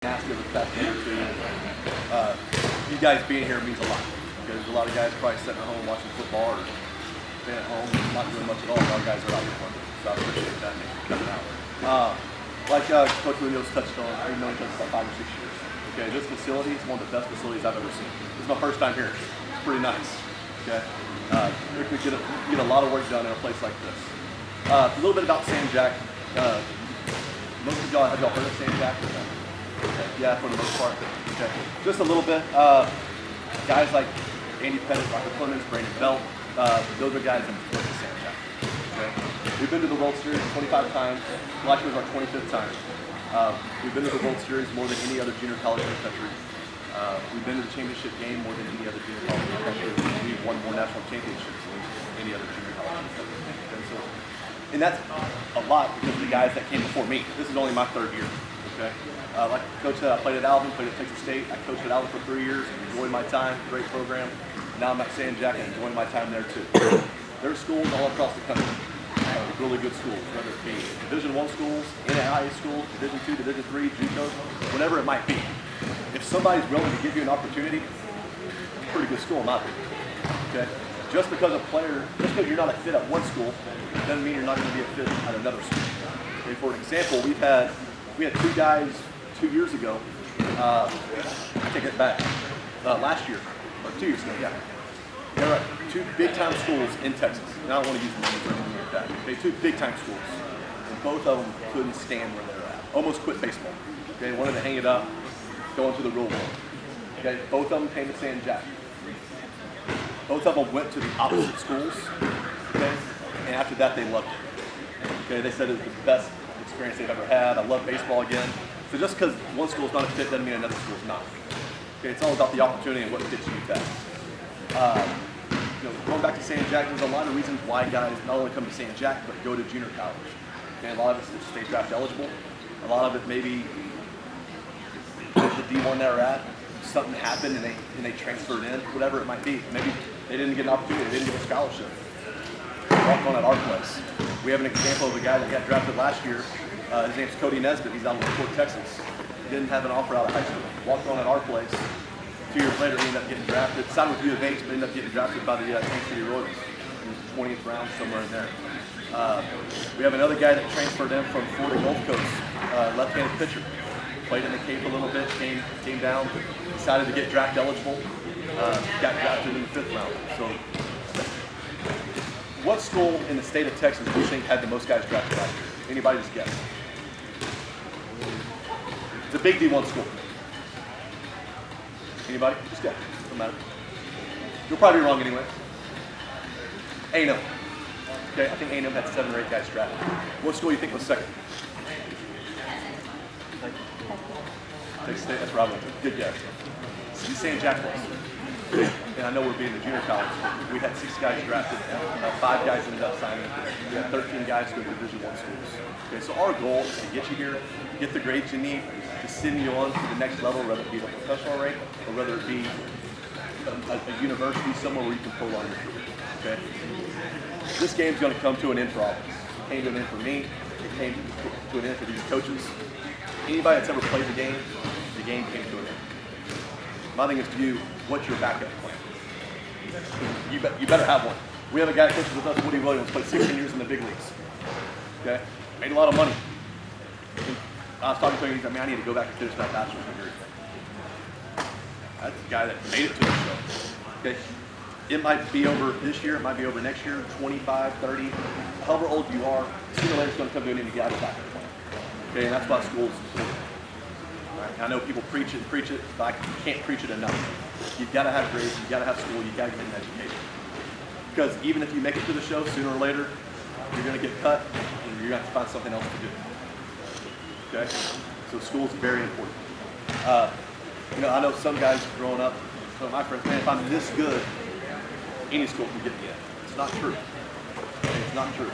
Ask you over the past minute or two. You guys being here means a lot. Because a lot of guys probably sitting at home watching football or staying at home, not doing much at all. A lot of guys are out here playing. So I appreciate that. Thanks for coming out. Like Coach Munoz touched on, we've known each other about 5 or 6 years. Okay, this facility is one of the best facilities I've ever seen. This is my first time here. It's pretty nice. Okay, we get a lot of work done in a place like this. A little bit about San Jack. Most of y'all, have y'all heard of San Jack? Okay. Yeah, for the most part. Okay. Just a little bit. Guys like Andy Pettit, Roger Clemens, Brandon Belt, those are guys that work at San Jack. Okay. We've been to the World Series 25 times. Last year was our 25th time. We've been to the World Series more than any other junior college in the country. We've been to the championship game more than any other junior college in the country. We've won more national championships than any other junior college in the country. Okay, and that's a lot because of the guys that came before me. This is only my 3rd year. Okay. Like Coach said, I played at Alvin, played at Texas State. I coached at Alvin for 3 years, enjoyed my time, great program. Now I'm at San Jack and enjoying my time there too. There's schools all across the country, really good schools, whether it be Division I schools, NAIA schools, Division II, Division III, JUCO, whatever it might be. If somebody's willing to give you an opportunity, it's a pretty good school in my opinion. Okay? Just because you're not a fit at one school, doesn't mean you're not going to be a fit at another school. Okay, for example, we had 2 guys 2 years ago. I take it back. Last year, or 2 years ago, yeah. There were 2 big-time schools in Texas. And I don't want to use names or anything like that. Okay, 2 big-time schools, and both of them couldn't stand where they're at. Almost quit baseball. Okay, wanted to hang it up, go into the real world. Okay, both of them came to San Jack. Both of them went to the opposite schools. Okay, and after that they loved it. Okay, they said it was the best experience they've ever had. I love baseball again. So just because one school is not a fit doesn't mean another school is not. Okay, it's all about the opportunity and what fits you best. Going back to San Jack, there's a lot of reasons why guys not only come to San Jack but go to junior college. Okay, a lot of it's state draft eligible. A lot of it maybe the D1 they're at, something happened and they transferred in, whatever it might be. Maybe they didn't get an opportunity, they didn't get a scholarship. Walked on at our place. We have an example of a guy that got drafted last year. His name's Cody Nesbitt. He's out of Fort Texas. Didn't have an offer out of high school. Walked on at our place. 2 years later, he ended up getting drafted. Signed with U of H, but ended up getting drafted by the Kansas City Royals in the 20th round, somewhere in there. We have another guy that transferred in from Florida Gulf Coast, left-handed pitcher. Played in the Cape a little bit, came down, decided to get draft eligible, got drafted in the 5th round. So, what school in the state of Texas do you think had the most guys drafted last year? Anybody just guess? It's a big D1 school. Anybody? Just guess. Doesn't matter. You'll probably be wrong anyway. A&M. Okay, I think A&M had 7 or 8 guys drafted. What school do you think was second? Texas State. That's Robin. Good guess. You San Jack was. And I know we're being the junior college. We had 6 guys drafted. 5 guys ended up signing. We had 13 guys go to Division I schools. Okay, so our goal is to get you here, get the grades you need, to send you on to the next level, whether it be the professional rank or whether it be a university somewhere where you can prolong your career. Okay. This game's going to come to an end for all of us. It came to an end for me. It came to an end for these coaches. Anybody that's ever played the game came to an end. My thing is to you, what's your backup plan? You better have one. We have a guy that coaches with us, Woody Williams, played 16 years in the big leagues. Okay? Made a lot of money. I was talking to him, he's like, man, I need to go back and finish that bachelor's degree. That's the guy that made it to the show. Okay? It might be over this year, it might be over next year, 25, 30, however old you are, sooner or later it's going to come to an end and you got a backup plan. Okay? And that's why school's important. Right? I know people preach it, but I can't preach it enough. You've got to have grades, you've got to have school, you've got to get an education. Because even if you make it to the show, sooner or later, you're going to get cut and you're going to have to find something else to do. Okay? So school's very important. I know some guys growing up, some of my friends, man, if I'm this good, any school can get me in. It's not true. Okay? It's not true.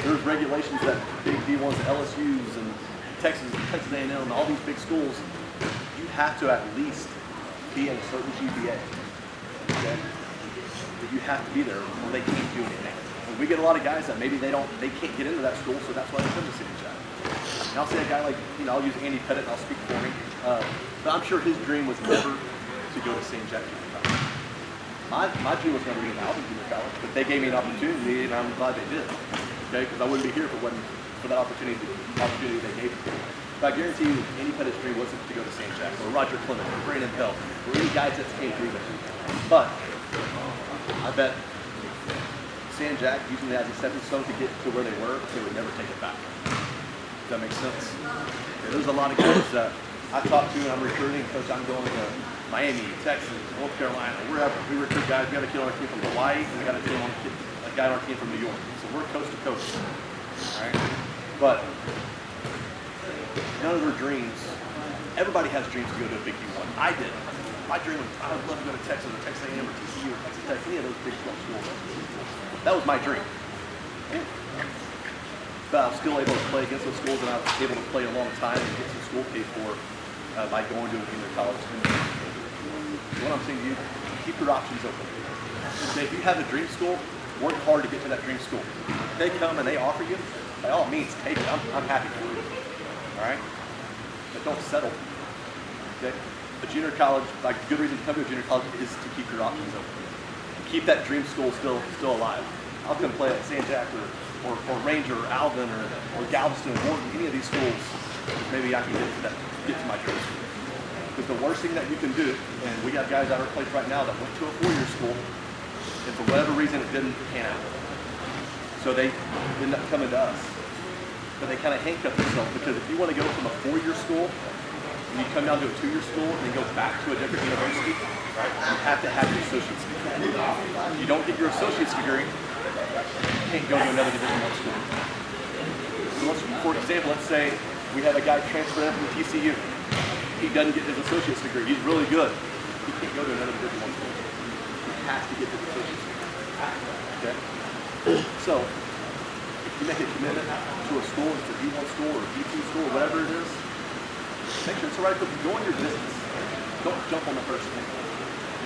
There's regulations that big D1s and LSUs and Texas A&M and all these big schools, you have to at least be in a certain GPA. Okay? You have to be there or they can't do anything. And we get a lot of guys that maybe they can't get into that school, so that's why they come to San Jack. And I'll say a guy like, I'll use Andy Pettit and I'll speak for him. But I'm sure his dream was never to go to St. Jack Junior College. My dream was never to be in Alvin Junior College, but they gave me an opportunity and I'm glad they did. Okay, because I wouldn't be here if it wasn't for that opportunity they gave me. But I guarantee you, Andy Pettit's dream wasn't to go to St. Jack, or Roger Clement, or Brandon Bell, or any guys that came through there. But I bet St. Jack, using it as a stepping stone to get to where they were, they would never take it back. Does that make sense? Yeah, there's a lot of guys that I talk to and I'm recruiting. Coach, I'm going to Miami, Texas, North Carolina, wherever. We recruit guys. We got a kid on our team from Hawaii, and we got a guy on our team from New York. So we're coast to coast. All right? But none of their dreams, everybody has dreams to go to a Big D1. I did. My dream was, I would love to go to Texas or Texas A&M or TCU or Texas Tech, any of those Big 12 schools. That was my dream. But I was still able to play against those schools, and I was able to play a long time and get some school paid for by going to a junior college. And what I'm saying to you, keep your options open. Okay, if you have a dream school, work hard to get to that dream school. If they come and they offer you, by all means, take it. I'm happy for you. All right? But don't settle. Okay? A junior college, like a good reason to come to a junior college is to keep your options open. Keep that dream school still alive. I'll come play at St. Jack or Ranger or Alvin or Galveston or Morton, any of these schools. Maybe I can get to my dream school. Because the worst thing that you can do, and we got guys at our place right now that went to a four-year school, and for whatever reason it didn't pan out. So they end up coming to us. But they kind of handcuff themselves, because if you want to go from a four-year school and you come down to a two-year school and then go back to a different university, you have to have your associate's degree. If you don't get your associate's degree, you can't go to another Division I school. So for example, let's say we have a guy transfer in from TCU. He doesn't get his associate's degree. He's really good. He can't go to another Division I school. He has to get his associate's degree. Okay? So, if you make a commitment to a school, it's a D1 school or a D2 school or whatever it is, make sure it's the right fit. Go in your business. Don't jump on the first thing.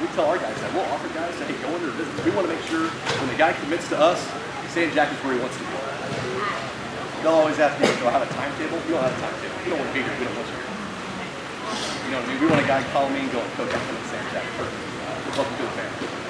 We tell our guys that. We'll offer guys, hey, go into their business. We want to make sure when the guy commits to us, St. Jack is where he wants to go. They'll always ask me, do I have a timetable? We don't have a timetable. We don't want to be here. We don't want you here. You know what I mean? We want a guy to call me and go, Coach, I'm coming to St. Jack. Perfect. Welcome to the family.